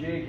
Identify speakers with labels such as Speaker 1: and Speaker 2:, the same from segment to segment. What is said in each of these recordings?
Speaker 1: JK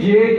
Speaker 1: JK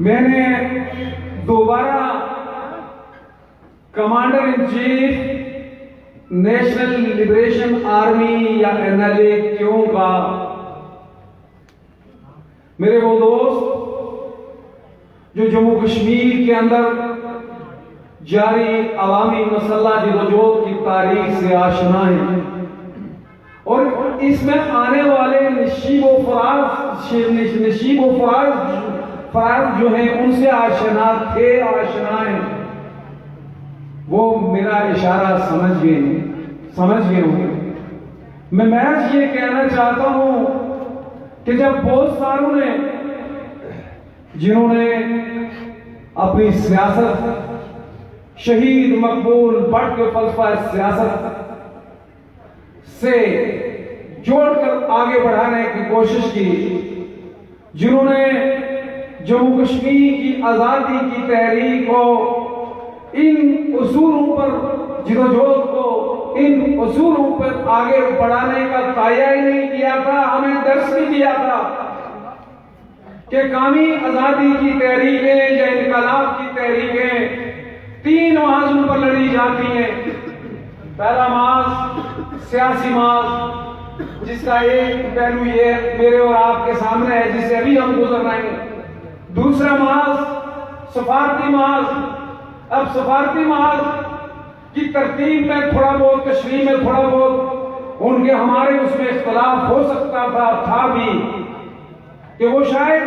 Speaker 1: میں نے دوبارہ commander in chief national liberation army یا NLA کیوں کہا؟ میرے وہ دوست جو جموں کشمیر کے اندر جاری عوامی مسلح جدوجہد کی تاریخ سے آشنا ہیں اور اس میں آنے والے نشیب و فراز جو ہیں ان سے آشنا ہیں، وہ میرا اشارہ سمجھ گئے ہوں۔ میں محض یہ کہنا چاہتا ہوں کہ جب بہت ساروں نے جنہوں نے اپنی سیاست شہید مقبول بٹ کے فلسفہ سیاست سے جوڑ کر آگے بڑھانے کی کوشش کی، جنہوں نے جموں کشمیر کی آزادی کی تحریک کو ان اصولوں پر جدوجہد کو ان اصولوں پر آگے بڑھانے کا تائید ہی نہیں کیا تھا، ہمیں درس بھی دیا تھا کہ قومی آزادی کی تحریکیں یا انقلاب کی تحریکیں 3 محاذوں پر لڑی جاتی ہیں۔ پہلا محاذ سیاسی محاذ، جس کا ایک پہلو یہ میرے اور آپ کے سامنے ہے جسے ابھی ہم گزر رہے ہیں۔ دوسرا محاذ سفارتی محاذ۔ اب سفارتی محاذ کی ترتیب میں تھوڑا بہت تشریح میں تھوڑا بہت ان کے ہمارے اس میں اختلاف ہو سکتا تھا بھی کہ وہ شاید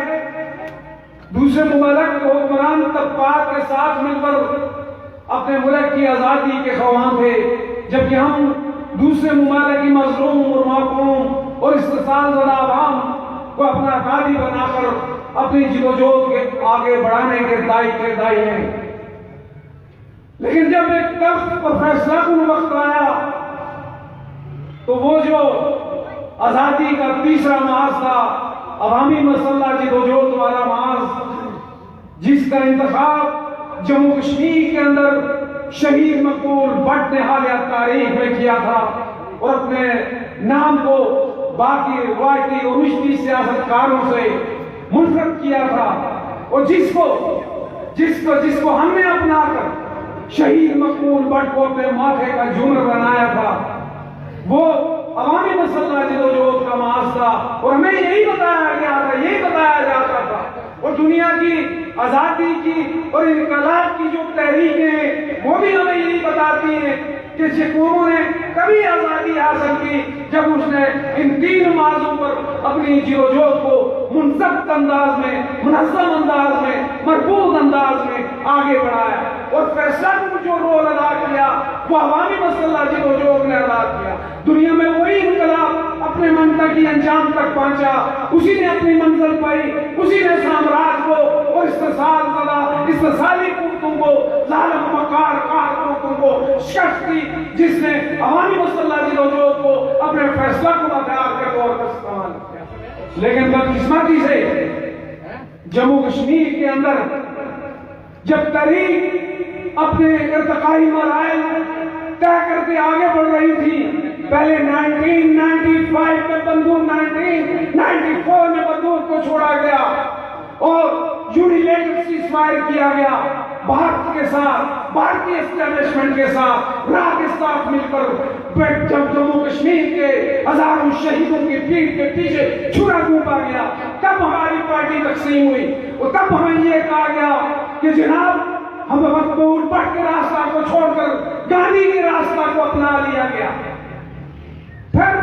Speaker 1: دوسرے ممالک کے حکمران طبقات کے ساتھ مل کر اپنے ملک کی آزادی کے خواہاں تھے، جبکہ ہم دوسرے ممالک کی مظلوم اور محکوم اور استحصال زدہ عوام کو اپنا قاضی بنا کر اپنی جدوجہد کے آگے بڑھانے کے دائی ہیں۔ لیکن جب ایک تخت پر فیصلہ کن وقت آیا تو وہ جو آزادی کا تیسرا محاذ تھا، عوامی مسلح جدوجہد والا محاذ، جس کا انتخاب جموں کشمیر کے اندر شہید مقبول بٹ نے حالیہ تاریخ میں کیا تھا اور اپنے نام کو باقی روایتی اور رشدی سیاستکاروں سے منفرد کیا تھا، اور جس کو ہم نے اپنا کر شہید مقبول بٹ کو اپنے ماتھے کا جھومر بنایا تھا، وہ عوامی مسلح جدوجہد کا محاذ تھا، اور ہمیں یہی بتایا گیا تھا، یہی بتایا جاتا تھا، اور دنیا کی آزادی کی اور انقلاب کی جو تحریکیں ہیں وہ بھی ہمیں یہی بتاتی ہیں کہ قوموں نے کبھی آزادی حاصل کی جب اس نے ان 3 محاذوں پر اپنی جدوجہد کو منضبط انداز میں، منظم انداز میں، مربوط انداز میں آگے بڑھایا، اور فیصلہ کو جو رول ادا کیا وہ عوامی مسلح جدوجہد نے ادا کیا۔ دنیا میں وہی انقلاب اپنے منطقی انجام تک پہنچا، اسی نے اپنی منزل پائی، اسی نے سامراج کو اور استحصالی قوتوں کو، ظالم مکار قوتوں کو شکست دی، جس نے عوامی مسلح جدوجہد کو اپنے فیصلہ کو ہتھیار کے طور پر استعمال کیا۔ لیکن بدقسمتی سے جموں کشمیر کے اندر جب تحریک اپنے ارتقائی مراحل طے کرتے آگے بڑھ رہی تھی، پہلے 1995 میں بندوق، 1994 میں بندوق کو چھوڑا گیا اور یونیلیٹرل سیز فائر کیا گیا بھارت کے ساتھ، بھارتی اسٹیبلشمنٹ کے ساتھ، راہ کے ساتھ مل کر جب جموں کشمیر کے ہزاروں شہیدوں کی پیٹھ کے پیچھے چھرا گھونپا گیا، تب ہماری پارٹی تقسیم ہوئی، اور تب ہمیں یہ کہا گیا کہ جناب ہم مقبول بٹ کے راستہ کو چھوڑ کر گاندھی کے راستہ کو اپنا لیا گیا۔ پھر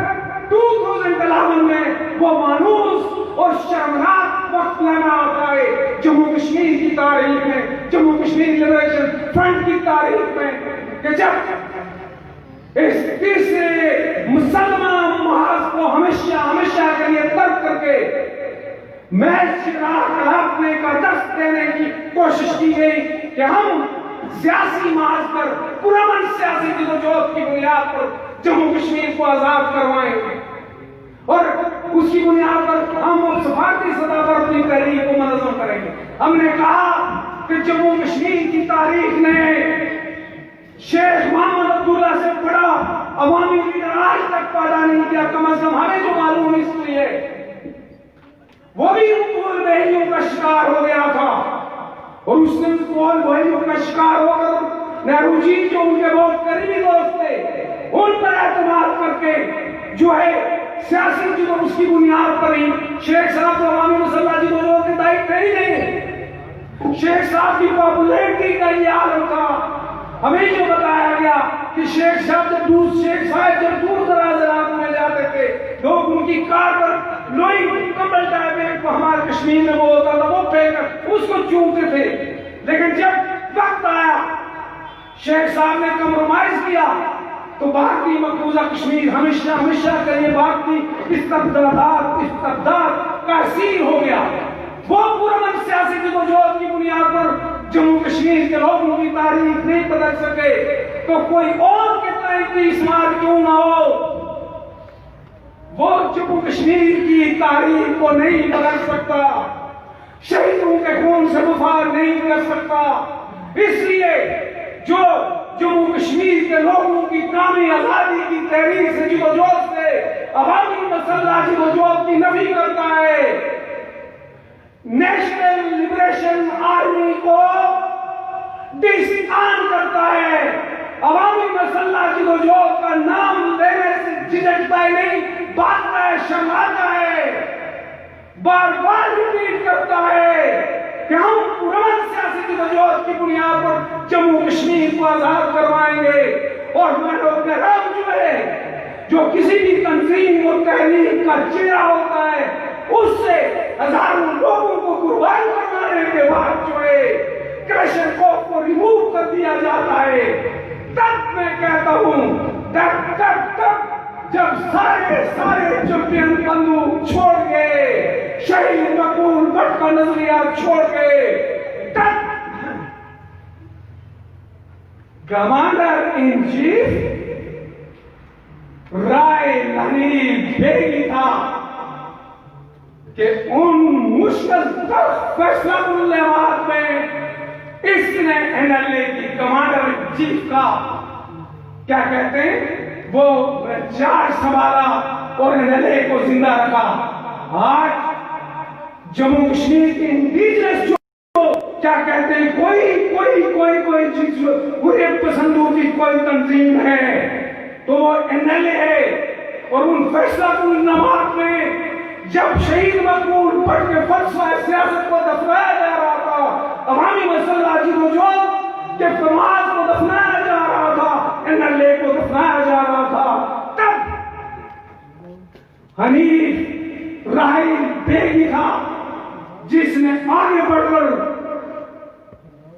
Speaker 1: 2011 میں وہ مانوس اور شرمناک وقت لینا آتا ہے جموں کشمیر کی تاریخ میں، جموں کشمیر لبریشن فرنٹ کی تاریخ میں، کہ جب اس تیسرے مسلمان محاذ کو ہمیشہ کے لیے ترک کر کے محض ہلاکنے کا درس دینے کی کوشش کی گئی کہ ہم سیاسی محاذ پر، پرامن سیاسی جدوجہد کی بنیاد پر جموں کشمیر کو آزاد کروائیں گے، اور اس کی بنیاد پر ہم سفارتی سطح پر اپنی تحریک کو منظم کریں گے۔ ہم نے کہا کہ جموں کشمیر کی تاریخ نے شیخ محمد عبداللہ سے بڑا عوامی لیڈر آج تک پیدا نہیں کیا، کم از کم ہمیں جو معلوم اس لیے وہ بھی مقبول بہیوں کا شکار ہو گیا تھا،
Speaker 2: اور اس نے کال بھائیوں کا شکار ہو کر نہرو جی جو ان کے بہت قریبی دوست تھے ان پر اعتماد کر کے جو ہے سیاسی جو اس کی بنیاد پر ہی شیخ صاحب تو عوامی مسلح جی جو کے دائق نہیں لیں شیخ صاحب کی پاپولیرٹی کا یہ عالم تھا. ہمیں جو بتایا گیا کہ شیخ صاحب جب دور دراز علاقوں میں جاتے تھے لوگ ان کی کار پر لوئی کمبل ٹائپ ایک ہمارے کشمیر میں وہ ہوتا تھا وہ پھینک کر اس کو چومتے تھے. لیکن جب وقت آیا شیخ صاحب نے کمپرومائز کیا تو بھارتی مقبوضہ کشمیر ہمیشہ کا یہ بھارتی استبداد کا حصیر ہو گیا. وہ پورا سیاسی جدوجہد کی بنیاد پر جموں کشمیر کے لوگوں کی تاریخ نہیں بدل سکے تو کوئی اور کتنا اسمارٹ کیوں نہ ہو وہ جموں کشمیر کی تاریخ کو نہیں بدل سکتا, شہیدوں کے خون سے وفا نہیں کر سکتا. اس لیے جو جموں کشمیر کے لوگوں کی قومی آزادی کی تحریک سے جدوجہد سے عوامی مسلح جدوجہد کی نفی کرتا ہے, نیشنل لبریشن آرمی کو ڈسآن کرتا ہے, عوامی مسلح جدوجہد کا نام لینے سے جھجکتا ہی نہیں, باتتا ہے, شرماتا ہے, بار بار ریپیٹ کرتا ہے کہ ہم پرامن سیاسی جدوجہد کی بنیاد پر جموں کشمیر کو آزاد کروائیں گے. اور میں لوگ کے رام جو ہے جو کسی بھی تنظیم و تحریک کا چہرہ ہوتا ہے اس سے ہزاروں لوگوں کو قربان کروانے کے بعد جو ہے کرشن کوپ کو ریموو کر دیا جاتا ہے. تب میں کہتا ہوں تب جب سارے چمپئن بندوق چھوڑ گئے, شہید مقبول بٹ کا نظریہ چھوڑ گئے, تب کمانڈر ان چیف رائے لنی بیگی تھا کہ ان مشکل فیصلہ کن لحاظ میں اس نے این ایل اے کی کمانڈر چیف کا کیا کہتے ہیں وہ چارج سنبھالا اور این ایل اے کو زندہ رکھا. آج جموں کشمیر کے انڈیجنس جو کیا کہتے ہیں کوئی چیز حریت پسندوں کی کوئی تنظیم ہے تو وہ این ایل اے ہے. اور ان فیصلہ کن نماز میں جب شہید مقبول بٹ کے فلسفہ سیاست کو دفنایا جا رہا تھا, عوامی مسلح جدوجہد کے فرمان کو دفنایا جا رہا تھا, این ایل اے کو دفنایا جا رہا تھا, تب حنیف راہی بیگی تھا جس نے آگے بڑھ کر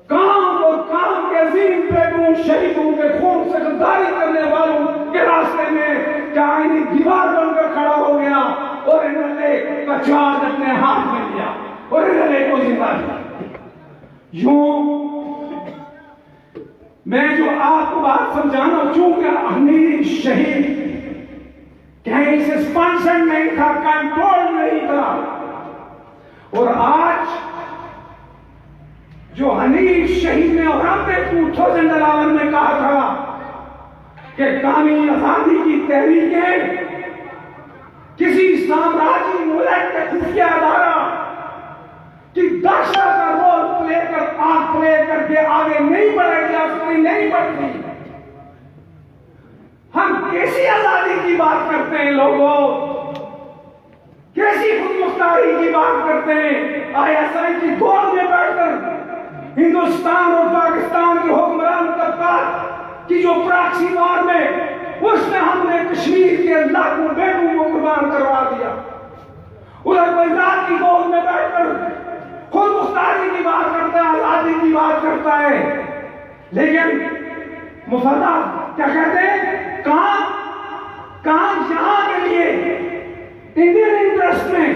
Speaker 2: کام کے عظیم بیٹوں شہیدوں کے خون سے غداری کرنے والوں کے راستے میں کیا آئینی دیوار بن کر کھڑا ہو گیا اور این ایل اے کا چارج اپنے ہاتھ میں لیا اور این ایل اے کو زندہ کیا. یوں میں جو آپ کو بات سمجھانا چونکہ حنیف شہید کہیں سے اسپانسر نہیں تھا, کنٹرول نہیں تھا, اور آج جو حنیف شہید نے اور ہم نے 2011 میں کہا تھا کہ قومی آزادی کی تحریکیں کسی سامراجی ملک کے خفیہ ادارہ کی دہشت کا رول پلے کر کے آگے نہیں بڑھے جا سکتی, نہیں بڑھتی. ہم کیسی آزادی کی بات کرتے ہیں لوگوں, کیسی خود مختاری کی بات کرتے ہیں. آئی ایس آئی کی گود میں بیٹھ کر ہندوستان اور پاکستان کے حکمران طبقات کی جو پراکسی وار میں اس میں ہم نے کشمیر کے لاکھوں بیٹوں کو قربان کروا دیا. ادھر کوئی رات کی گود میں بیٹھ کر خود مختاری کی بات کرتا ہے, آزادی کی بات کرتا ہے, لیکن مفادات کیا کہتے ہیں کہاں یہاں کے لیے انڈین انٹرسٹ میں,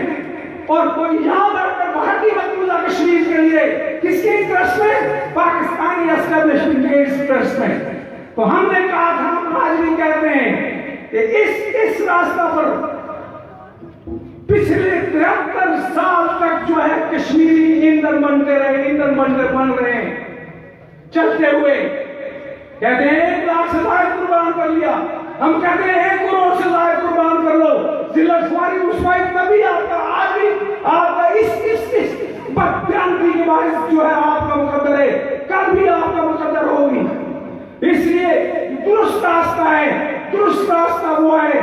Speaker 2: اور کوئی یہاں بیٹھ کر بھارتی مقبوضہ کشمیر کے لیے کس کے انٹرسٹ میں, پاکستانی اسٹیبلشمنٹ کے انٹرسٹ میں. تو ہم نے کہا تھا, ہم آج بھی کہتے ہیں کہ اس راستہ پر پچھلے 73 سال تک جو ہے کشمیری ایندھن بن رہے ہیں چلتے ہوئے. کہتے ہیں 1 لاکھ سے زائد قربان کر لیا, ہم کہتے ہیں 1 کروڑ سے زائد قربان کر لو. ضلع سواری رسوائی تبھی آپ کا آج بھی آپ کا اس بدبختی کے باعث جو ہے آپ کا مقدر ہے، کل بھی آپ کا مقدر ہوگی. اس لیے درست راستہ ہے، درست راستہ وہ ہے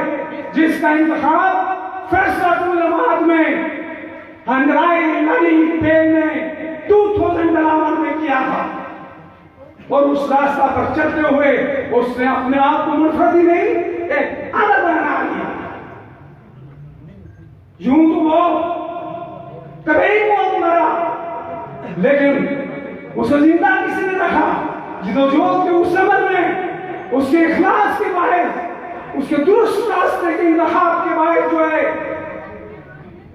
Speaker 2: جس کا انتخاب فیصلہ الجماعت میں اندرائے للی پین نے 2011 میں کیا تھا، اور اس راستہ پر چلتے ہوئے اس نے اپنے آپ کو منفرد ہی نہیں ایک الگ بنا لیا. یوں تو وہ کبھی موت مرا، لیکن اسے زندہ کسی نے رکھا جدوجہد کے اس عمل میں، اس کے اخلاص کے باعث، اس کے درست راستے کے انتخاب کے باعث جو ہے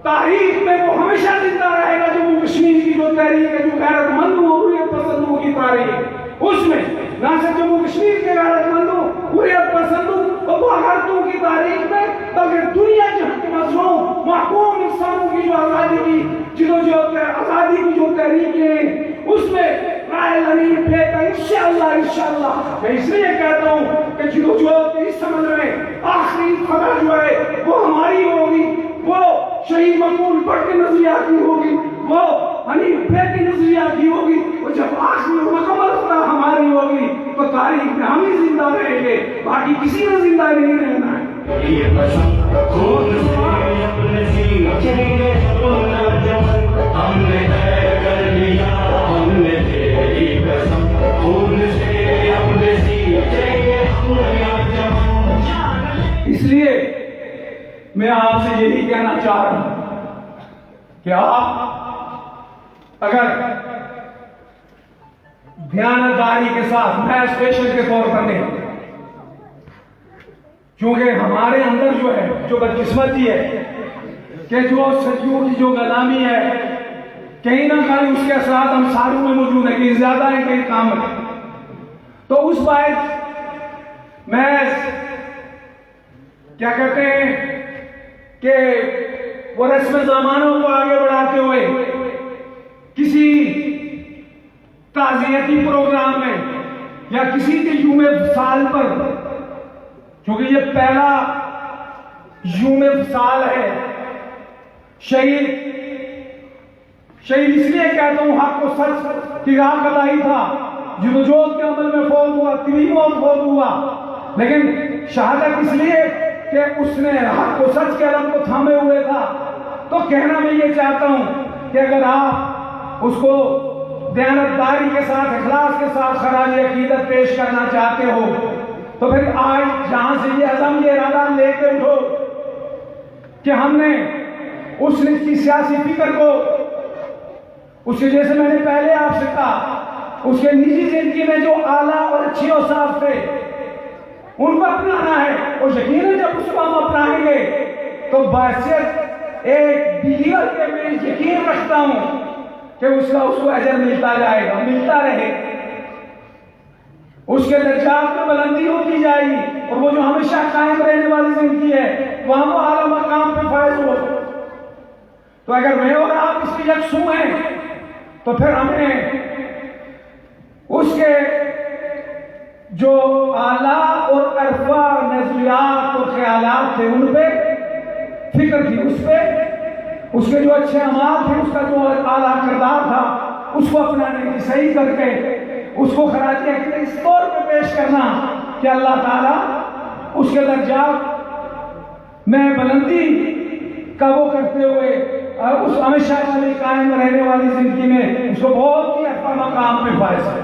Speaker 2: تاریخ میں وہ ہمیشہ زندہ رہے گا. جموں کشمیر کی جو تحریک ہے، جو غیرت مندوں اور حریت پسندوں کی تاریخ، اس میں نہ صرف جموں کشمیر کے غیرت مندوں، حریت پسندوں اور بغیرتوں کی تاریخ میں، بلکہ دنیا جہاں کے مظلوم محکوم انسانوں کی جو آزادی کی جدوجہد، آزادی کی جو تحریکیں ہیں، اس میں رائے لنی پھے کا انشاءاللہ میں اس لیے کہتا ہوں کہ جدوجہد کے اس عمل میں آخری فتح جو ہے وہ ہماری ہوگی، وہ شہید مقبول بٹ کے نظریات کی ہوگی، وہ حنیف پھے کی نظریات کی ہوگی، اور جب آخری مکمل فتح ہماری ہوگی تو تاریخ میں ہم ہی زندہ رہیں گے، باقی کسی نے زندہ نہیں رہنا ہے.
Speaker 3: یہ قسم خود سے اپنے سینہ چلے ہم نے طے کر لیا، ہم نے تیری قسم خود سے اپنے سینہ چلے ہم.
Speaker 2: اس لیے میں آپ سے یہی کہنا چاہ رہا ہوں کہ آپ اگر دیانتداری کے ساتھ، میں اسپیشل کے طور پر نہیں، کیونکہ ہمارے اندر جو ہے جو بدقسمتی ہے کہ جو صدیوں کی جو غلامی ہے کہیں نہ کہیں اس کے اثرات ہم ساروں میں موجود ہیں، کہیں زیادہ ہیں کہیں کم ہیں. تو اس باعث میں کیا کہتے ہیں کہ وہ رسم زمانوں کو آگے بڑھاتے ہوئے کسی تعزیتی پروگرام میں یا کسی کے یوم وصال پر، کیونکہ یہ پہلا یوم وصال ہے، شہید اس لیے کہتا ہوں حق و سچ کی راہ کلائی تھا، جدوجہد کے عمل میں فوت ہوا، طبی موت فوت ہوا، لیکن شہادت اس لیے کہ اس نے حق و سچ کے علم کو تھامے ہوئے تھا. تو کہنا میں یہ چاہتا ہوں کہ اگر آپ اس کو دیانتداری کے ساتھ، اخلاص کے ساتھ خراج عقیدت پیش کرنا چاہتے ہو تو پھر آج جہاں سے یہ عزم، یہ ارادہ لے کے اٹھو کہ ہم نے اس کی سیاسی فکر کو، اس کے جیسے میں نے پہلے آپ سے کہا، اس کے نجی زندگی میں جو اعلیٰ اور اچھے اوصاف تھے ان کو اپنانا ہے، اور یقیناً جب اس کو ہم اپنائیں گے تو بحیثیت ایک بلیور کے میں یقین رکھتا ہوں کہ اس کو اجر ملتا جائے گا، ملتا رہے، اس کے درجات میں بلندی ہوتی جائے گی، اور وہ جو ہمیشہ قائم رہنے والی زندگی ہے وہاں وہ اعلیٰ مقام پہ فائز ہو. تو اگر میں اور آپ اس کی یکسو ہیں تو پھر ہمیں اس کے جو اعلیٰ اور عرفہ نظریات اور خیالات تھے ان پہ فکر تھی، اس کے جو اچھے اعمال تھے، اس کا جو اعلیٰ کردار تھا، اس کو اپنانے کی، صحیح کر کے اس کو خراج عقیدت اس طور پہ پیش کرنا کہ اللہ تعالیٰ اس کے درجات میں بلندی کا وہ کرتے ہوئے اور اس ہمیشہ والی قائم رہنے والی زندگی میں اس کو بہت ہی اعلیٰ مقام پہ فائز ہے.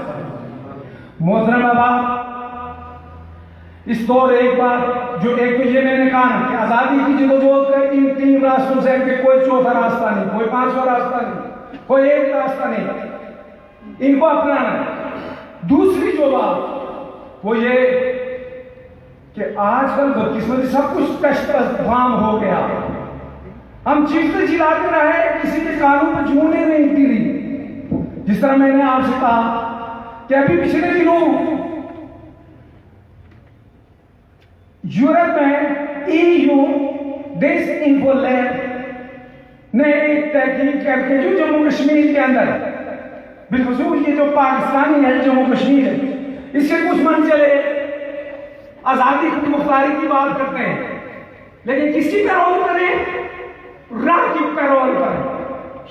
Speaker 2: محترم احباب، اس دور ایک تو یہ میں نے کہا کہ آزادی کی جدوجہد کا ان 3 راستوں سے کہ کوئی چوتھا راستہ نہیں، کوئی 5واں راستہ نہیں، کوئی ایک راستہ نہیں، ان کو اپنانا ہے. دوسری جو بات وہ یہ کہ آج کل بدقسمتی سب کچھ کشت افہام ہو گیا، ہم چیختے چلاتے رہے، کسی کے کانوں پہ جونے نہیں گری. جس طرح میں نے آپ سے کہا کہ ابھی پچھلے دنوں یورپ میں EU ڈیس انفو لیب نے ایک تحقیق کر کے جو جموں کشمیر کے اندر بالخصوص یہ جو پاکستانی ہے جموں کشمیر ہے، اس کے کچھ منزلے آزادی خود مختاری کی بات کرتے ہیں، لیکن کسی پیرول کریں، راہ کی پیرول کریں.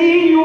Speaker 2: EU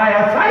Speaker 2: ISI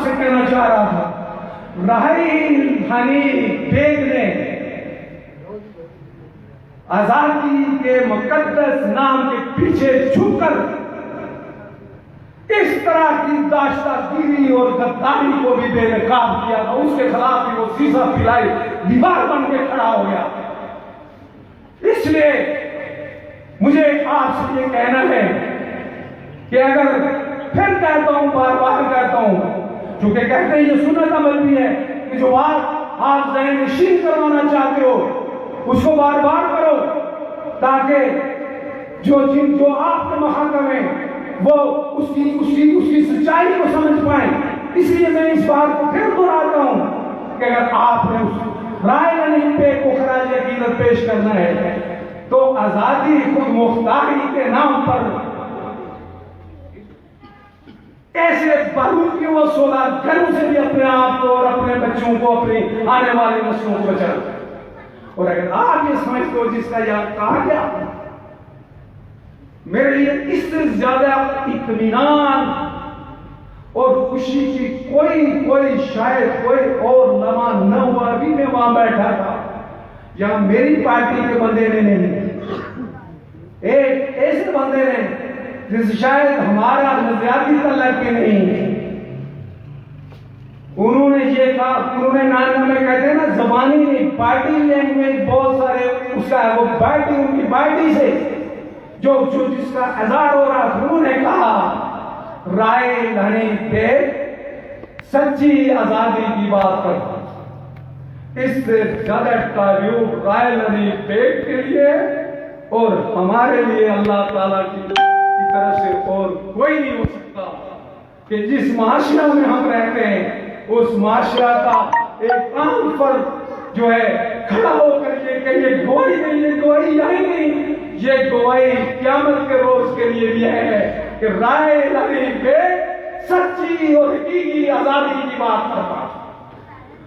Speaker 2: آپ سے کہنا چاہ رہا تھا، راحیل حنیف بیگ نے آزادی کے مقدس نام کے پیچھے چھپ کر اس طرح کی داشتہ گیری اور غداری کو بھی بے نقاب کیا تھا، اس کے خلاف بھی وہ سیسا پلائی دیوار بن کے کھڑا ہو گیا۔ اس لیے مجھے آپ سے یہ کہنا ہے کہ اگر پھر کہتا ہوں، بار بار کہتا ہوں، چونکہ کہتے ہیں یہ سنت عمل بھی ہے کہ جو بات آپ ذہن نشین کروانا چاہتے ہو اس کو بار بار کرو، تاکہ جو آپ کے محاکم ہیں وہ اس کی سچائی کو سمجھ پائیں۔ اس لیے میں اس بات کو پھر دہراتا ہوں کہ اگر آپ نے اس رائے حنیف بیگ کو خراج عقیدت پیش کرنا ہے تو آزادی خود مختاری کے نام پر ایسے باروتیوں اور سولاد گھروں سے بھی اپنے آپ کو اور اپنے بچوں کو، اپنی آنے والی نسلوں کو بچانا۔ اور اگر آپ یہ سمجھتے ہو جس کا یاد کہا گیا، میرے لیے اس سے زیادہ اطمینان اور خوشی کی کوئی شاید کوئی اور لمحہ نہ ہوا۔ ابھی میں وہاں بیٹھا تھا، یا میری پارٹی کے بندے نے نہیں، ایک ایسے بندے نے جس شاید ہمارا نظریاتی تعلق کے نہیں، انہوں نے یہ کہا، انہوں نے نانا میں کہتے ہیں نا زبانی نہیں، پارٹی لینگویج بہت سارے اس کا ہے، وہ پارٹی ان کی پارٹی سے جو جس کا اظہار ہو رہا، انہوں نے کہا راحیل حنیف بیگ سچی آزادی کی بات کرتا۔ اس سے زیادہ تعریف راحیل حنیف بیگ کے لیے اور ہمارے لیے اللہ تعالیٰ کی طرف سے اور کوئی نہیں ہو سکتا کہ جس معاشرہ میں ہم رہتے ہیں اس معاشرہ کا ایک عام فرد جو ہے کھڑا ہو کر یہ کہ یہ گواہی نہیں، یہ گواہی یہی نہیں، یہ گواہی قیامت کے روز کے لیے بھی ہے کہ راحیل حنیف بیگ سچی اور حقیقی آزادی کی بات کرتا۔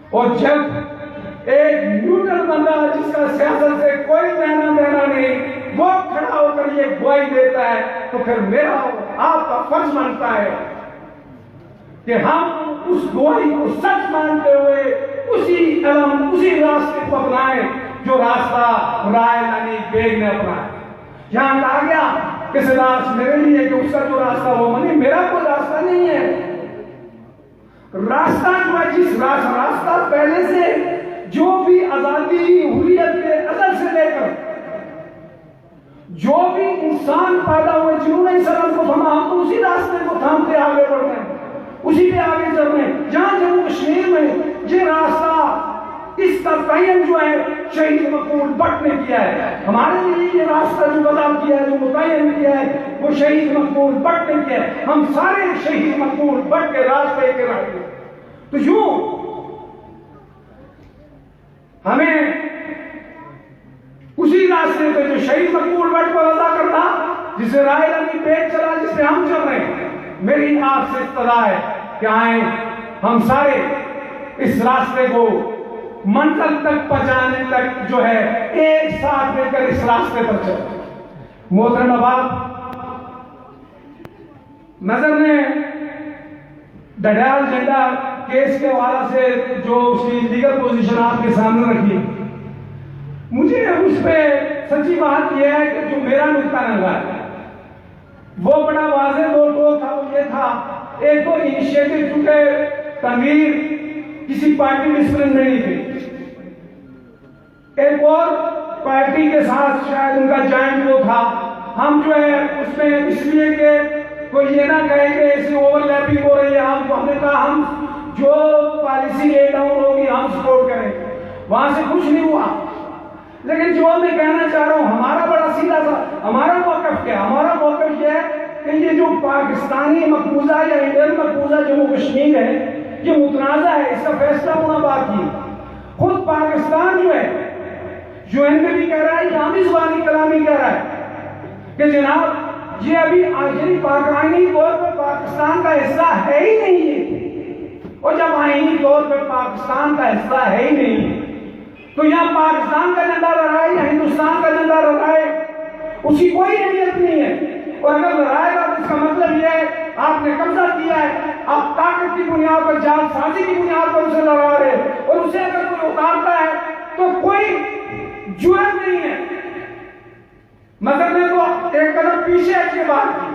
Speaker 2: اور جب ایک نیوٹرل بندہ جس کا سیاست سے کوئی لینا دینا نہیں وہ کھڑا ہو کر یہ گواہی دیتا ہے تو پھر میرا آپ کا فرض بنتا ہے کہ ہم اس گواہی کو سچ مانتے ہوئے اسی علم اسی راستے کو اپنائیں جو راستہ راحیل حنیف بیگ نے اپنایا۔ یہاں کہا گیا کہ سلاس میرے لیے کہ اس کا جو راستہ وہ منی، میرا کوئی راستہ نہیں ہے۔ راستہ جو ہے جس راستہ پہلے سے جو بھی آزادی حریت کے ازل سے لے کر جو بھی انسان پیدا ہوئے جنہوں نے اس علم کو تھاما، ہم اسی راستے کو تھامتے آگے بڑھ رہے ہیں، اسی پہ آگے چل رہے ہیں۔ جہاں جموں کشمیر میں یہ راستہ اس کا تعین جو ہے شہید مقبول بٹ نے کیا ہے، ہمارے لیے یہ راستہ جو وضع کیا ہے، جو متعین کیا ہے وہ شہید مقبول بٹ نے کیا ہے۔ ہم سارے شہید مقبول بٹ کے راستے کے رہتے ہیں۔ تو یوں ہمیں اسی راستے پہ جو شہید مقبول بٹ کو وضع کرتا، جسے راحیل حنیف بیگ چلا، جس پہ ہم چل رہے ہیں، میری آپ سے اقتضا ہے کہ آئیں ہم سارے اس راستے کو منزل تک پہنچانے تک جو ہے ایک ساتھ مل کر اس راستے پر چلیں۔ محترم احباب، نظر نے ڈڈیال جھنڈا کیس کے حوالے سے جو اس کی لیگل پوزیشن آپ کے سامنے رکھی، مجھے اس پہ سچی بات یہ ہے کہ جو میرا نقطہ نظر ہے وہ بڑا واضح دو ٹوک تھا۔ وہ یہ تھا، ایک تو انیشیٹو چونکہ تنویر کسی پارٹی ڈسپلن میں نہیں تھی، ایک اور پارٹی کے ساتھ شاید ان کا جوائنٹ وہ تھا، ہم جو ہے اس میں اس لیے کہ کوئی یہ نہ کہے کہ ایسی اوور لیپنگ ہو رہی ہے، ہم نے کہا ہم جو پالیسی لے ڈاؤن ہوگی ہم سپورٹ کریں، وہاں سے کچھ نہیں ہوا۔ لیکن جو میں کہنا چاہ رہا ہوں، ہمارا بڑا سیدھا تھا، ہمارا موقف کیا؟ ہمارا موقف یہ ہے کہ یہ جو پاکستانی مقبوضہ یا انڈین مقبوضہ جموں کشمیر ہے یہ متنازع ہے، اس کا فیصلہ ہونا باقی ہے۔ خود پاکستان جو ہے UN میں بھی کہہ رہا ہے، یہاں بھی زبانی کلامی کہہ رہا ہے کہ جناب یہ ابھی آئینی آئینی طور پر پاکستان کا حصہ ہے ہی نہیں ہے، اور جب آئینی طور پر پاکستان کا حصہ ہے ہی نہیں تو یہاں پاکستان کا جھنڈا لہرائے یا ہندوستان کا جھنڈا لہرائے اس کی کوئی اہمیت نہیں ہے۔ اور اگر لہرائے گا تو اس کا مطلب یہ ہے آپ نے قبضہ کیا ہے، آپ طاقت کی بنیاد پر، جال سازی کی بنیاد پر اسے لڑا رہے ہیں، اور اسے اگر کوئی اتارتا ہے تو کوئی جرات نہیں ہے۔ مگر میں تو ایک قدم پیچھے اس کے بات کی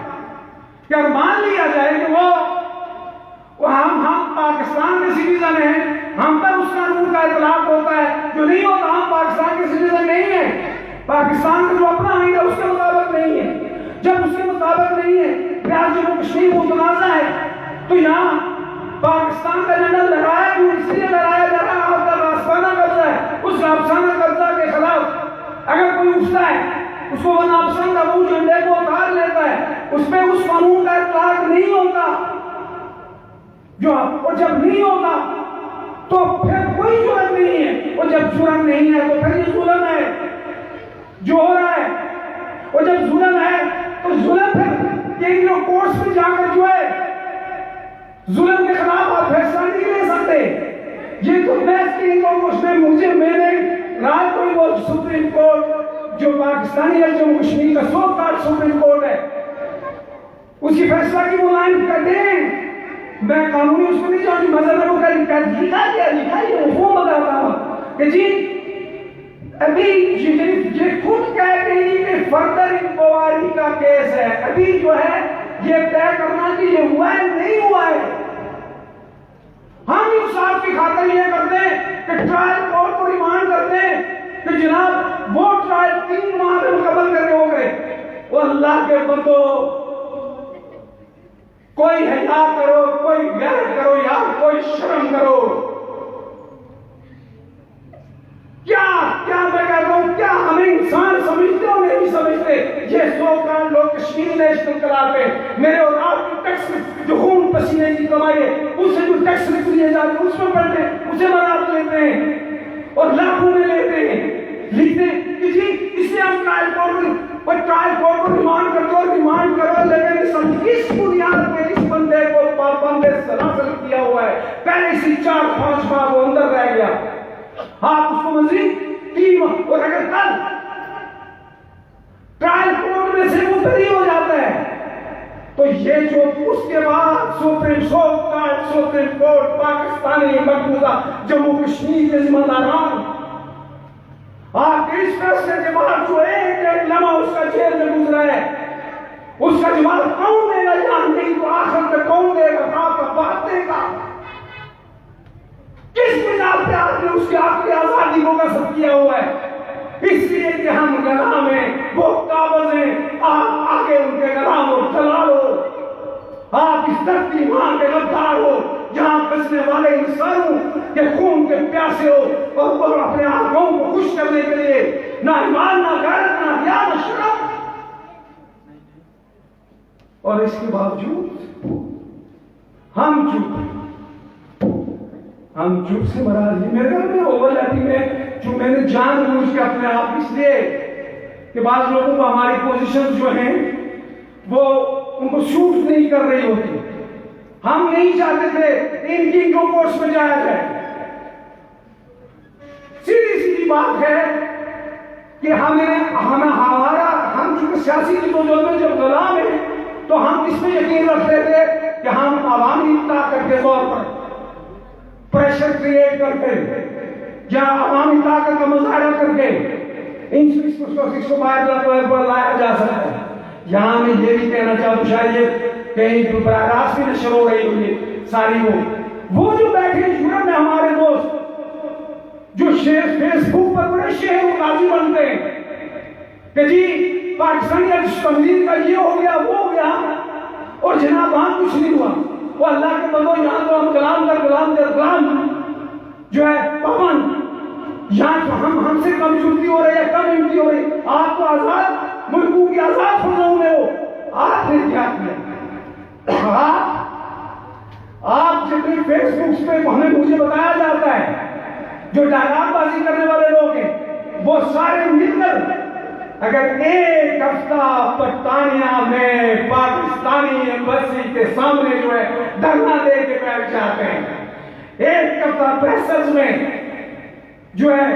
Speaker 2: کہ اگر مان لیا جائے کہ وہ ہم پاکستان کے سٹیزن ہیں، ہم پر اس قانون کا اطلاق ہوتا ہے، جو نہیں ہوتا ہم پاکستان کے سٹیزن نہیں ہیں، پاکستان کا جو اپنا آئین ہے اس کے مطابق نہیں ہے۔ جب اس کے مطابق نہیں ہے، پھر جموں کشمیر متنازع ہے، تو یہاں پاکستان کا جھنڈا لہرایا کیوں؟ اس لیے لہرایا جا رہا ہے آپ کا راسپانہ قبضہ ہے، اس راسپانہ قبضہ کے خلاف اگر کوئی اٹھتا ہے، اس کو وہ ناپسند ہے، وہ جھنڈے کو اتار لیتا ہے، اس پہ اس قانون کا اطلاق نہیں ہوتا، اور جب نہیں ہوتا تو پھر کوئی جرم نہیں ہے، اور جب جرم نہیں ہے تو پھر یہ ظلم ہے جو ہو رہا ہے، اور جب ظلم ہے تو ظلم پھر یہ جو کورٹس میں جا کر جو ہے ظلم کے خلاف آپ فیصلہ نہیں لے سکتے۔ یہ تو بحث کی اس میں مجھے میرے رائے کوئی وہ سپریم کورٹ جو پاکستانی ہے، جموں کشمیر کا سو کارڈ سپریم کورٹ ہے، اس کی فیصلہ کی ملائم کر دیں۔ میں قانونی اس کو نہیں جانتی، مذہب کو لکھا یہ مفہوم بتاتا ہوں کہ جی ابھی یہ خود کہتے ہیں کہ فردر انکوائری کا کیس ہے، ابھی جو ہے یہ طے کرنا کہ یہ ہوا ہے نہیں ہوا ہے۔ ہم انصاف کی خاطر یہ کرتے ہیں کہ ٹرائل کورٹ کو ریمانڈ کرتے ہیں کہ جناب وہ ٹرائل 3 ماہ میں مکمل کرنے ہو گئے۔ وہ اللہ کے بندو، کوئی حیا کرو، کوئی غیرت کرو، یا کوئی شرم کرو۔ کیا میں کہتا ہوں، کیا ہمیں انسان سمجھتے ہو نہیں سمجھتے؟ یہ سو کال لوگ کشمیر نیشنل کلاب پہ میرے اور آپ کی ٹیکس جو خون پسینے کی کمائی ہے اس سے جو ٹیکس لکھ لیے جاتے ہیں اس میں پڑھتے ہیں، اسے برابر لیتے ہیں اور لاکھوں میں لیتے ہیں، لکھتے ہیں کہ جی اس سے ہم ٹرائل کورٹ کو ریمانڈ کرو، لیکن اس بنیاد پہ اس بندے کو پابندے سلاسل کیا ہوا ہے، پہلے اسی 4-5 ماہ وہ اندر رہ گیا، آپ اس کو مزید 3 ماہ، اور اگر کل ٹرائل کورٹ میں سے وہ بری ہو جاتا ہے تو یہ جو اس کے بعد سپریم کورٹ پاکستانی مقبوضہ جموں کشمیر کے ذمہ داران آپ کے اس فیصلے کے بعد جو ایک لمحہ اس کا جیل میں گزرا ہے، اس کا جواب کون دے گا؟ جان نہیں تو آخر میں کون دے گا؟ آپ کا بات دے گا؟ کس بنا پہ آپ نے اس کی آخری آزادی کو غصب کیا ہوا ہے؟ اس لیے کہ ہم گلا میں وہ قابض ہیں، آپ آگے ان کے گلا میں چلا لو، آپ اس دھرتی ماں کے غدار ہو جہاں بسنے والے انسانوں کے خون کے پیاسے ہو، اور وہ اپنے آنکھوں کو خوش کرنے کے لیے نہ ایمان، نہ غیرت، نہ حیا، نہ شرم، اور اس کے باوجود ہم چپ سے مراد ہی میرے گھر میں اوور لیپنگ میں جو میں نے جان بوجھ کے اپنے آپ اس لیے کہ بعض لوگوں کو ہماری پوزیشن جو ہیں وہ ان کو سوٹ نہیں کر رہی ہوتی، ہم نہیں چاہتے تھے ان کی جو کورس میں جایا جائے۔ سیدھی بات ہے کہ ہم چونکہ سیاسی جدوجہد میں جب غلام ہیں تو ہم اس میں یقین رکھتے تھے کہ ہم عوامی طاقت کے طور پر پریشر کریٹ کر کے یا عوامی طاقت کا مظاہرہ کر کے ان کو باہر لایا جا سکتا ہے۔ یہاں میں یہ بھی کہنا چاہتا ہوں، شاید یہ کہیں براہ راست بھی نشر ہو رہی ہوئی ساری وہ جو بیٹھے یورپ میں ہمارے دوست جو فیس بک پر بڑے شہر و قاضی بنتے ہیں کہ جی پاکستانی تمدید کا یہ ہو گیا وہ ہو گیا، اور جناب وہاں کچھ نہیں ہوا۔ وہ اللہ کے بندو، یہاں تو ہم غلام جو ہے پابند، یہاں تو ہم سے کم جنتی ہو رہی ہے، کم امتی ہو رہی۔ آپ تو آزاد ملکوں کی آزاد فرزوں میں ہو، آپ نے کیا کیا؟ آپ جتنی فیس بکس پہ مجھے بتایا جاتا ہے جو ڈائلاگ بازی کرنے والے لوگ ہیں وہ سارے مل کر اگر ایک ہفتہ برطانیہ میں پاکستانی ایمبیسی کے سامنے جو ہے دھرنا دے کے بیٹھ جاتے ہیں، ایک ہفتہ برسلز میں جو ہے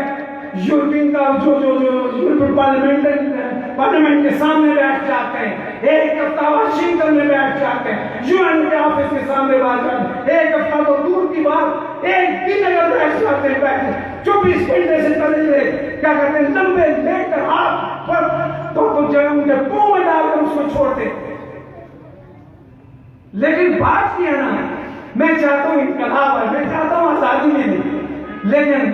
Speaker 2: یورپین کا جو یورپین پارلیمنٹ کے سامنے بیٹھ جاتے ہیں، ایک ہفتہ واشنگٹن میں بیٹھ جاتے ہیں, UN کے آفس کے سامنے بیٹھ جاتے ہیں, ایک ہفتہ تو دور کی بات, ایک دن اگر بیٹھ جاتے ہیں, بیٹھ 24 گھنٹے سے پہلے کیا کرتے ہیں, لمبے لیٹ کر ہاتھ پر تو جو ہے ان کے منہ میں ڈال کر اس کو چھوڑتے. لیکن بات یہ ہے نا, میں چاہتا ہوں انقلاب ہے, میں چاہتا ہوں آزادی ملے, لیکن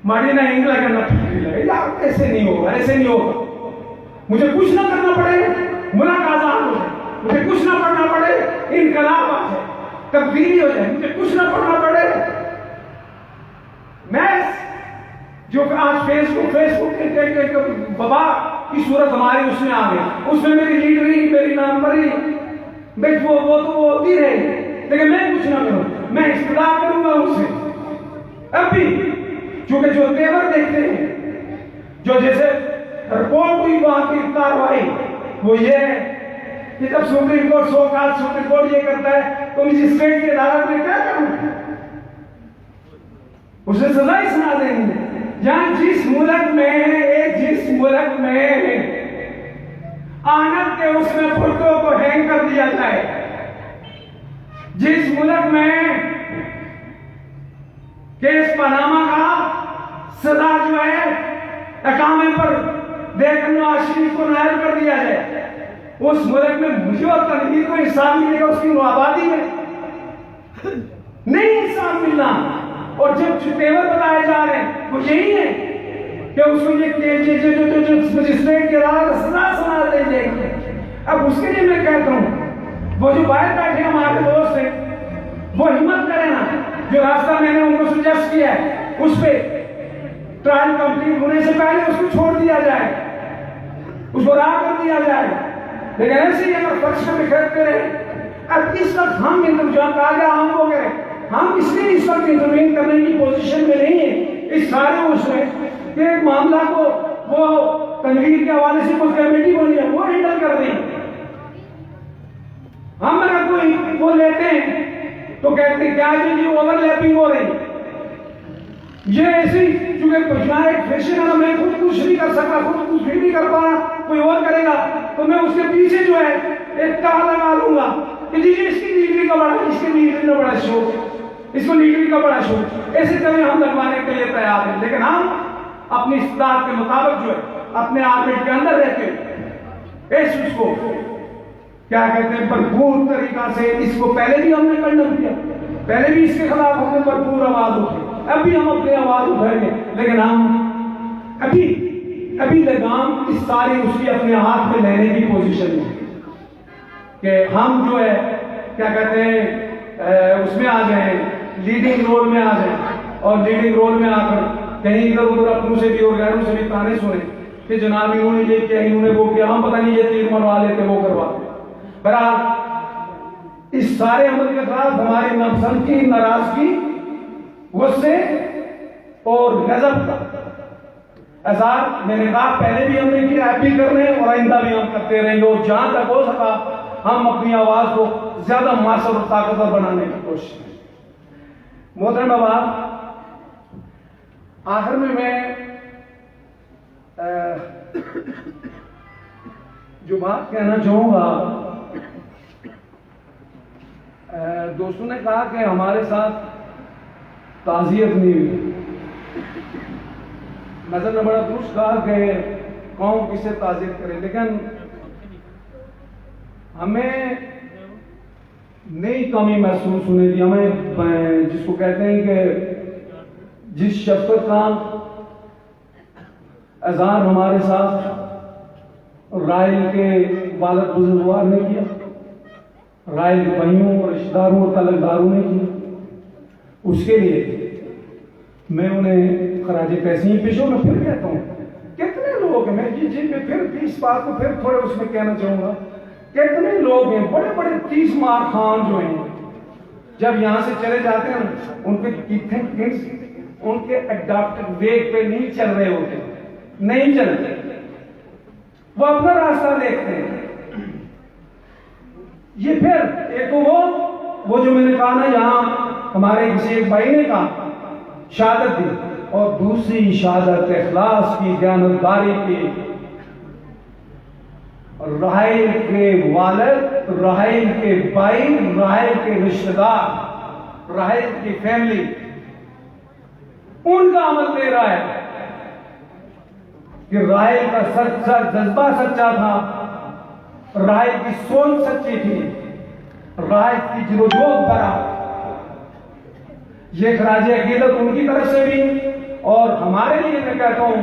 Speaker 2: مارینہ انگلینڈ کا نہ لگے یار, ایسے نہیں ہوگا, ایسے نہیں ہوگا. مجھے کچھ نہ کرنا پڑے, ملک آزاد ہو جائے, مجھے کچھ نہ پڑھنا پڑے, انقلاب آ جائے, تبدیلی ہو جائے, مجھے کچھ نہ پڑھنا پڑے. میں جو آج فیس بک بابا کی صورت ہماری اس میں آ گئی, اس میں میری لیڈری, میری نامبری, وہ تو وہ ہوتی رہے, لیکن میں کچھ نہ کروں, میں اقتدار کروں گا اس سے. اب بھی چونکہ جو تیور دیکھتے ہیں, جو جیسے رپورٹ ہوئی وہاں کی کاروائی, وہ یہ ہے کہ جب سپریم کورٹ سپریم کورٹ یہ کرتا ہے تو مجسٹریٹ کی عدالت میں کیا کروں, اسے سزا ہی سنا دیں گے. جہاں جس ملک میں آنت کے اس میں پھٹوں کو ہینگ کر دیا جائے, جس ملک میں کیس پاناما کا سزا جو ہے اقامے پر دے کر نواز شریف کو نائل کر دیا جائے, اس ملک میں مجھے اور تنقید کو انصاف ملے گا اس کی آبادی میں نہیں انصاف ملنا. اور جب تیور بتائے جا رہے ہیں وہ یہی ہے کہ اس کو یہ مجسٹریٹ کی عدالت سزا سنا دے جائے گی. اب اس کے لیے میں کہتا ہوں, وہ جو باہر بیٹھے ہمارے دوست ہیں, وہ ہمت کریں نا, جو راستہ میں نے ان کو سجیسٹ کیا ہے اس پہ ٹرائل کمپلیٹ ہونے سے پہلے اس کو چھوڑ دیا جائے, اس کو راہ کر دیا جائے. لیکن ایسے ہی اگر فرش میں کرتے رہے, اب اس وقت ہم انتظام آ گیا, ہم ہو گئے, ہم اس لیے اس وقت انٹروین کرنے کی پوزیشن میں نہیں ہیں اس سارے اس میں کہ ایک معاملہ کو وہ تنویر کے حوالے سے کوئی کمیٹی بنی ہے, وہ ہینڈل کر دیں. ہم اگر کوئی وہ لیتے ہیں تو کہتے ہیں کیا یہ اوور لیپنگ ہو رہی, یہ ایسی چونکہ ایک فیشن ہے, میں خود کچھ نہیں کر سکتا, خود کچھ بھی نہیں کر پا رہا, کوئی اور کرے گا تو میں اس کے پیچھے جو ہے ایک تار لگا لوں گا کہ جی اس کی لیڈری کا بڑا, اس کی لیڈری کا بڑا شوق, اس کو لیڈری کا بڑا شوق, ایسی طرح ہم لگوانے کے لیے تیار ہیں. لیکن ہم اپنی استطاعت کے مطابق جو ہے اپنے آربٹ کے اندر رہتے ہیں, اس کو کیا کہتے ہیں بھرپور طریقہ سے, اس کو پہلے بھی ہم نے کنڈم کیا, پہلے بھی اس کے خلاف ہم نے بھرپور آواز اٹھائی, اب بھی ہم اپنی آواز اٹھائیں گے. لیکن ہم ابھی لگام اس ساری اس کی اپنے ہاتھ میں لینے کی پوزیشن ہے کہ ہم جو ہے کیا کہتے ہیں اس میں آ جائیں, لیڈنگ رول میں آ جائیں, اور لیڈنگ رول میں آ کر کہیں ادھر ادھر اپنوں سے بھی اور غیروں سے بھی تانے سنیں کہ جناب انہوں نے یہ کیا, انہوں نے وہ کیا, ہم پتہ نہیں یہ تیر مروا لیتے وہ کرواتے. برحال اس سارے عمل کے خلاف ہماری نفسن کی ناراضگی, غصے اور غضب کا اظہار میں نے کہا پہلے بھی ہم نے کیا, اب بھی کر رہے ہیں اور آئندہ بھی ہم کرتے رہیں گے, اور جہاں تک ہو سکا ہم اپنی آواز کو زیادہ مؤثر اور طاقتور بنانے کی کوشش کریں. محترم بابا, آخر میں جو بات کہنا چاہوں گا, دوستوں نے کہا کہ ہمارے ساتھ تعزیت نہیں ہوئی. نظر نے بڑا درست کہا کہ قوم کسے تعزیت کرے, لیکن ہمیں نئی کمی محسوس ہونے دی. ہمیں جس کو کہتے ہیں کہ جس شفقت کا اظہار ہمارے ساتھ رائل کے والد بزرگوار نے کیا, رائل کے بھائیوں اور رشتہ داروں اور تعلقداروں نے کیا, اس کے لیے میں انہیں خراج تحسین پیش ہوں. میں پھر کہتا ہوں کتنے لوگ ہیں, میں جن میں پھر اس بات کو پھر تھوڑے اس میں کہنا چاہوں گا, کتنے لوگ ہیں بڑے بڑے 30 مار خان جو ہیں, جب یہاں سے چلے جاتے ہیں ان کے ان کے اڈاپٹڈ ویگ پہ نہیں چل رہے ہوتے, نہیں چلتے, وہ اپنا راستہ دیکھتے ہیں. یہ پھر ایک تو وہ جو میں نے کہا نا, یہاں ہمارے کسی ایک بھائی نے کہا شہادت دی, اور دوسری شہادت اخلاص کی, دیانتداری کی. رحیل کے والد، رحیل کے بھائی، رحیل کے رشتہ دار، رحیل کی فیملی، ان کا عمل دے رہا ہے کہ رحیل کا سچا جذبہ سچا تھا، رحیل کی سوچ سچی تھی، رحیل کی جلوجوت بھرا. یہ خراج عقیدت ان کی طرف سے بھی اور ہمارے لیے میں کہتا ہوں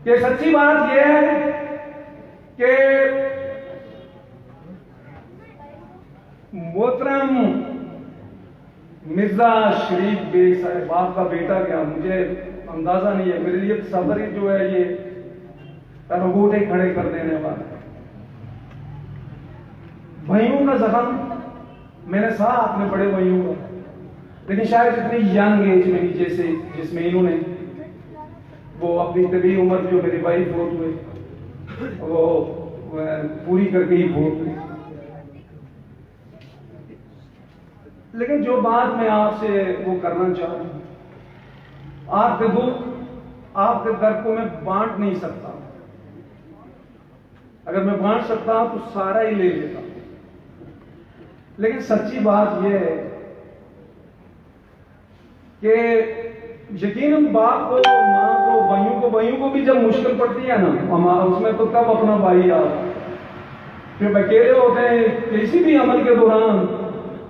Speaker 2: کہ سچی بات یہ ہے کہ محترم مرزا شریف بے صاحب کا بیٹا، کیا مجھے اندازہ نہیں ہے، میرے لیے تصور ہی جو ہے یہ تنگوٹے کھڑے کر دینے والا. بھائیوں کا زخم میں نے سہا اپنے بڑے بھائیوں کا، لیکن شاید اتنی ینگ ایج میں جیسے جس میں انہوں نے وہ اپنی طبی عمر جو میری بھائی فوت ہوئے وہ پوری کر کے ہی فوت ہوئے. لیکن جو بات میں آپ سے وہ کرنا چاہتا ہوں، آپ کے دکھ، آپ کے درد کو میں بانٹ نہیں سکتا. اگر میں بانٹ سکتا ہوں تو سارا ہی لے لیتا ہوں. لیکن سچی بات یہ ہے کہ یقیناً باپ کو، ماں کو، بھائیوں کو بھی جب مشکل پڑتی ہے نا اس میں تو تب اپنا بھائی یاد، جب اکیلے ہوتے ہیں کسی بھی عمل کے دوران،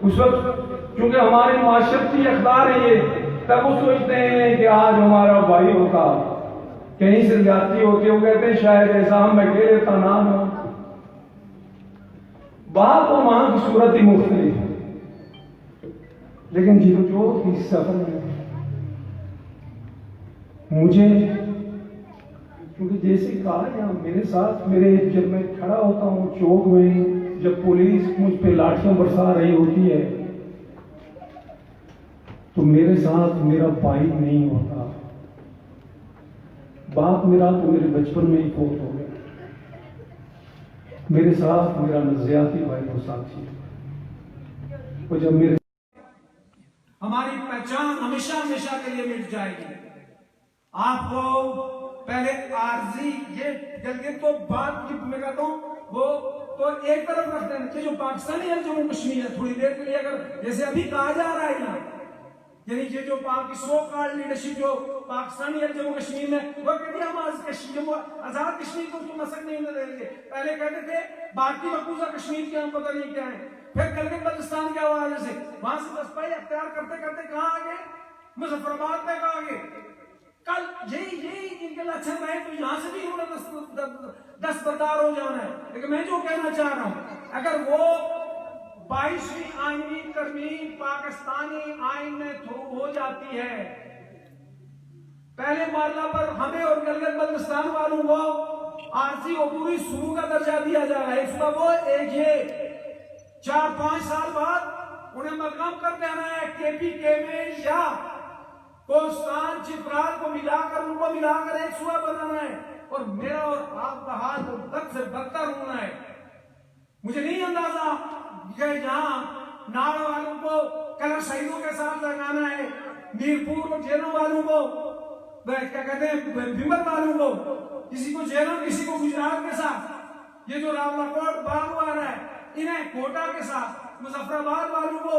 Speaker 2: اس وقت کیونکہ ہماری معاشرتی اقدار ہے یہ، تب وہ سوچتے ہیں کہ آج ہمارا بھائی ہوتا، کہیں سے زیادتی ہوتی ہے، وہ کہتے ہیں شاید ایسا ہم اکیلے تنہا ہوں. باپ و ماں کی صورت ہی مختلف ہے، لیکن جلوجوت کی سفر میں مجھے، کیونکہ جیسے کہا یہاں میرے ساتھ، میرے جب میں کھڑا ہوتا ہوں چوک میں، جب پولیس مجھ پہ لاٹھیاں برسا رہی ہوتی ہے تو میرے ساتھ میرا بھائی نہیں ہوتا. باپ میرا تو میرے بچپن میں ہی فوت ہو گیا، میرے ساتھ میرا نظریاتی بھائی اور ساتھی. اور جب میرے ہماری پہچان ہمیشہ ہمیشہ کے لیے مٹ جائے گی. آپ کو پہلے عارضی یہ جلدی تو بات کی میں کہتا ہوں وہ تو ایک طرف رکھتے ہیں کہ جو پاکستانی ہے جموں کشمیر ہے، تھوڑی دیر کے لیے اگر جیسے ابھی کہا جا رہا ہے نا، یعنی یہ جو سو کارڈ لیڈرشپ جو پاکستانی ہے جموں کشمیر میں، وہ کہتے ہیں ہم آزاد کشمیر کو تو مسک نہیں دیں گے. پہلے کہتے تھے بھارتی مقبوضہ کشمیر کے ہم پتہ نہیں کیا ہے، پھر گلگت بلتستان کے حوالے سے وہاں سے دستائی اختیار کرتے کرتے کہاں آگے، مظفر آباد تک آگے. کل یہی ان کے لچھن رہے تو یہاں سے بھی انہوں نے دستبردار ہو جانا ہے. لیکن میں جو کہنا چاہ رہا ہوں، اگر وہ 22ویں آئینی ترمیم پاکستانی آئین میں تھرو ہو جاتی ہے، پہلے مرحلہ پر ہمیں اور گلگت بلتستان والوں کو عارضی عبوری صوبوں کا درجہ دیا جا رہا ہے. اس کا وہ ایک یہ 4-5 سال بعد انہیں مقام کر دینا ہے کے پی کے میں یا کوستان چترال کو ملا کر ان کو ملا کر ایک صوبہ بنانا ہے. اور میرا اور آپ کا حال بد سے بدتر ہونا ہے. مجھے نہیں اندازہ کہ یہاں ناڑا والوں کو کلر شہیدوں کے ساتھ لگانا ہے، میرپور اور جیلوں والوں کو، کیا کہتے ہیں بھمر والوں کو، کسی کو جیلوں کسی کو گجرات کے ساتھ، یہ جو راولاکوٹ باغ آ رہا ہے انہیں کوٹا کے ساتھ، مظفر آباد والوں کو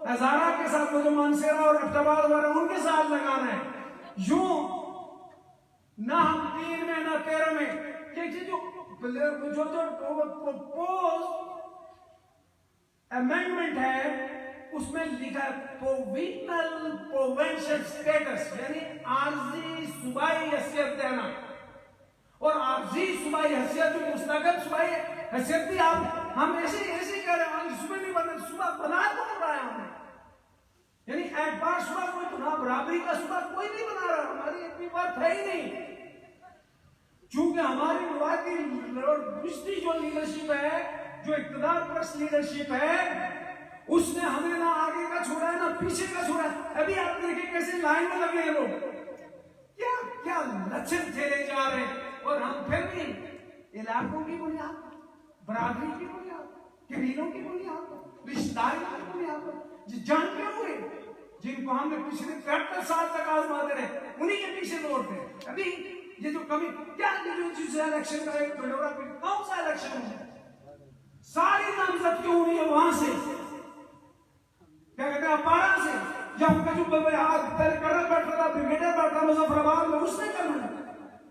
Speaker 2: ہزارہ کے ساتھ، وہ جو مانسیرا اور افٹاباد والے ان کے ساتھ لگانا ہے. یوں نہ ہم 3 میں نہ 13 میں جو پروپوز امینڈمنٹ ہے اس میں لکھا ہے پروویژنل پروونشل سٹیٹس، یعنی عارضی صوبائی حیثیت دینا. اور عارضی صوبائی حیثیت جو مستقل صوبائی حیثیت بھی ہم ایسے کہہ رہے ہیں صوبے نہیں بنے، صوبہ بنا تو نہیں رہا ہے ہم نے، یعنی ایک بار صوبہ کوئی گناہ برابری کا صوبہ کوئی نہیں بنا رہا، ہماری اتنی بات ہے ہی نہیں. چونکہ ہماری روایتی اور پچھلی جو لیڈرشپ ہے، جو اقتدار پرست لیڈرشپ ہے، اس نے ہمیں نہ آگے کا چھوڑا ہے نہ پیچھے کا چھوڑا ہے. ابھی آپ دیکھیں کیسے لائن میں لگے ہیں لوگ، کیا لچھن جھیلے جا رہے ہیں. اور ہم پھر بھی علاقوں کی بنیاد، برادری کی بنیاد، قبیلوں کی بنیاد، رشتہ داریوں کی بنیاد جانتے ہوئے جن کو ہم نے پچھلے 73 سال تک آزماتے رہے انہی کے پیچھے دوڑتے ہیں. ابھی یہ جو کمی کیا جو چیز الیکشن کا ایک بڑا کون سا الیکشن ہے؟ ساری نامزد کیوں ہوئی ہے وہاں سے کیا کہتے ہیں اپارا سے یا ان کا جو کرنل بیٹھا تھا بریگیڈیئر بیٹھا مظفر آباد میں اس نے کرنا ہے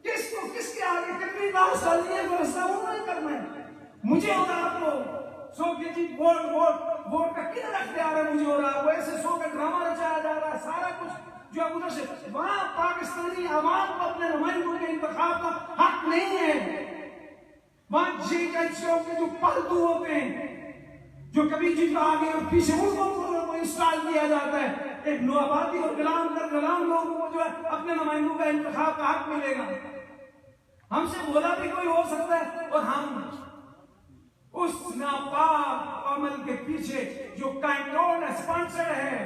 Speaker 2: کس کو کس کے آگے کتنی بار سالی ہے وہ رستہ وہ نہیں کرنا ہے مجھے اور آپ کو سو کے جی ووٹ کا کیا رکھتے آ رہا ہے مجھے اور آپ کو ایسے سو کا ڈرامہ رچایا جا رہا ہے سارا کچھ جو ادھر سے وہاں پاکستانی عوام کو اپنے نمائندوں کے انتخاب کا حق نہیں ہے وہاں جی ایچوں کے جو پلتو ہوتے ہیں جو کبھی جی آگے اور پیچھے ان کو انسٹال کیا جاتا ہے ایک نوآبادی اور غلام لوگوں کو جو ہے اپنے نمائندوں کا انتخاب کا حق ملے گا ہم سے بولا بھی کوئی ہو سکتا ہے اور ہم اس ناپاک عمل کے پیچھے جو کنٹرول اسپانسر ہے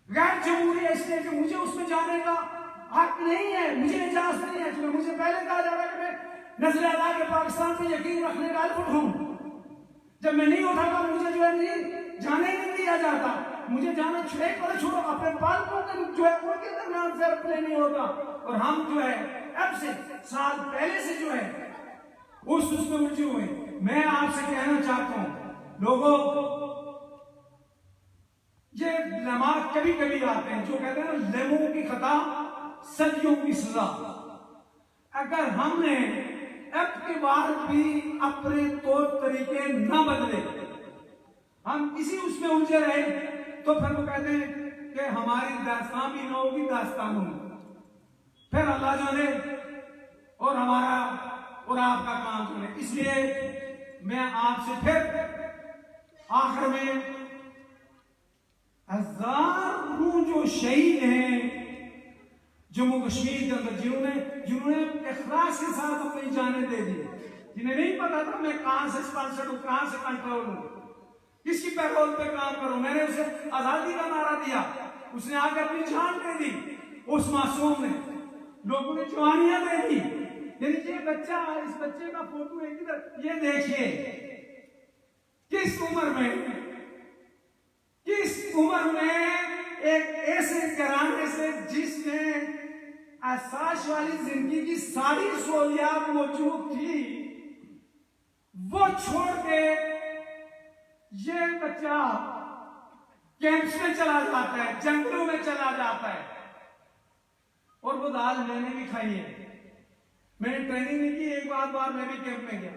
Speaker 2: غیر جمہوری ہے اس لیے کہ مجھے اس میں جانے کا حق نہیں ہے مجھے اجازت نہیں ہے کیونکہ مجھے پہلے کہا جا رہا ہے کہ میں نظر اللہ کے پاکستان پہ یقین رکھنے کا الفٹ ہوں جب میں نہیں اٹھاتا مجھے جو ہے نہیں جانے نہیں دیا جاتا مجھے جانا چھوڑو اپنے پالکوں کے جو ہے ان کے درمیان فیئر پلے نہیں ہوتا اور ہم جو ہے اب سے سال پہلے سے جو ہے اس میں الجھے ہوئے میں آپ سے کہنا چاہتا ہوں لوگوں یہ نماز کبھی کبھی آتے ہیں جو کہتے ہیں لیموں کی خطا صدیوں کی سزا اگر ہم نے اب کے بعد بھی اپنے طور طریقے نہ بدلے ہم اسی اس میں الجھے رہے تو پھر وہ کہتے ہیں کہ ہماری داستان بھی نہ ہوگی داستان ہوگی پھر اللہ جانے اور ہمارا اور آپ کا کام سنے اس لیے میں آپ سے پھر آخر میں ہزاروں جو شہید ہیں جموں کشمیر کے اندر جنہوں نے اخلاص کے ساتھ اپنی جانیں دے دی جنہیں نہیں پتا تھا میں کہاں سے اسپانسر ہوں کہاں سے کنٹرول ہوں کس کی پیرول پہ کام کروں میں نے اسے آزادی کا نعرہ دیا اس نے آ کے اپنی جان دے دی اس معصوم نے لوگوں نے جوانیاں دے دی یعنی یہ بچہ اس بچے کا فوٹو ایک ادھر یہ دیکھیے کس عمر میں ایک ایسے گھرانے سے جس میں احساس والی زندگی کی ساری سہولیات موجود تھی وہ چھوڑ کے یہ بچہ کیمپس میں چلا جاتا ہے جنگلوں میں چلا جاتا ہے اور وہ دال میں نے بھی کھائی ہے میں نے ٹریننگ نہیں کی ایک بار میں بھی کیمپ میں گیا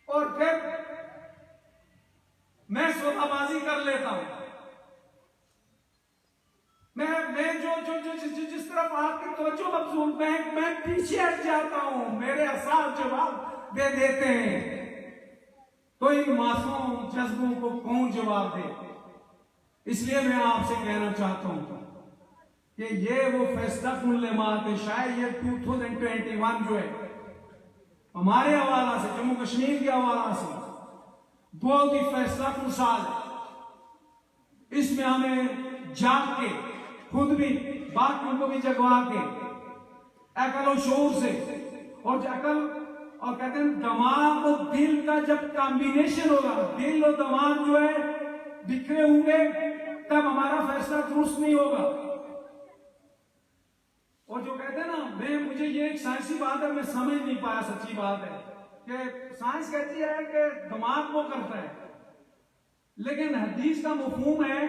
Speaker 2: اور پھر میں سودا بازی کر لیتا ہوں میں جس طرف آپ کی توجہ مبذول میں پیچھے ہٹ جاتا ہوں میرے احساس جواب دے دیتے ہیں تو ان معصوم جذبوں کو کون جواب دے اس لیے میں آپ سے کہنا چاہتا ہوں کہ یہ وہ فیصلہ کن لمحات ہے شاید یہ 2021 جو ہے ہمارے حوالہ سے جموں کشمیر کے حوالہ سے بہت ہی فیصلہ کن سال ہے اس میں ہمیں جاگ کے خود بھی باقیوں کو بھی جگوا کے عقل و شعور سے اور عقل اور کہتے ہیں دماغ اور دل کا جب کمبینیشن ہوگا دل اور دماغ جو ہے بکھرے ہوں گے تب ہمارا فیصلہ درست نہیں ہوگا اور جو کہتے ہیں نا مجھے یہ ایک سائنسی بات ہے میں سمجھ نہیں پایا سچی بات ہے کہ سائنس کہتی ہے کہ دماغ وہ کرتا ہے لیکن حدیث کا مفہوم ہے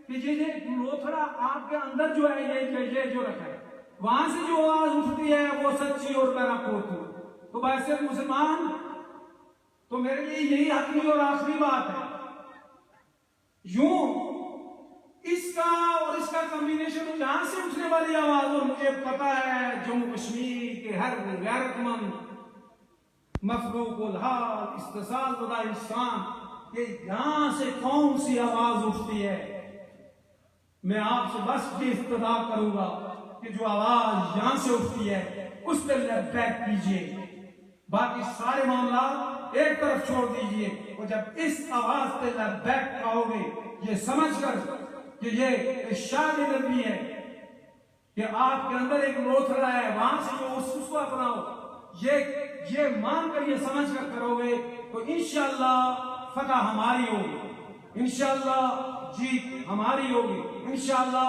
Speaker 2: کہ یہ لوتھڑا آپ کے اندر جو ہے یہ جو رکھا ہے وہاں سے جو آواز اٹھتی ہے وہ سچی اور میرا کوت تو ویسے مسلمان تو میرے لیے یہی حقیقی اور آخری بات ہے یوں اس کا کمبینیشن جہاں سے اٹھنے والی آواز اور مجھے پتا ہے جموں کشمیر کے ہر غیرت مند مفروق الحال استحصال زدہ انسان کہ یہاں سے کون سی آواز اٹھتی ہے میں آپ سے بس یہ استدا کروں گا کہ جو آواز یہاں سے اٹھتی ہے اس پہ لیبیک کیجئے باقی سارے معاملات ایک طرف چھوڑ دیجئے اور جب اس آواز پہ لیبیک کہو گے یہ سمجھ کر کہ یہ ارشاد نبی ہے کہ آپ کے اندر ایک لوتھڑا ہے وہاں سے جو اس کو اپناؤ یہ مان کر یہ سمجھ کر کرو گے تو انشاءاللہ فتح ہماری ہوگی انشاءاللہ جیت ہماری ہوگی انشاءاللہ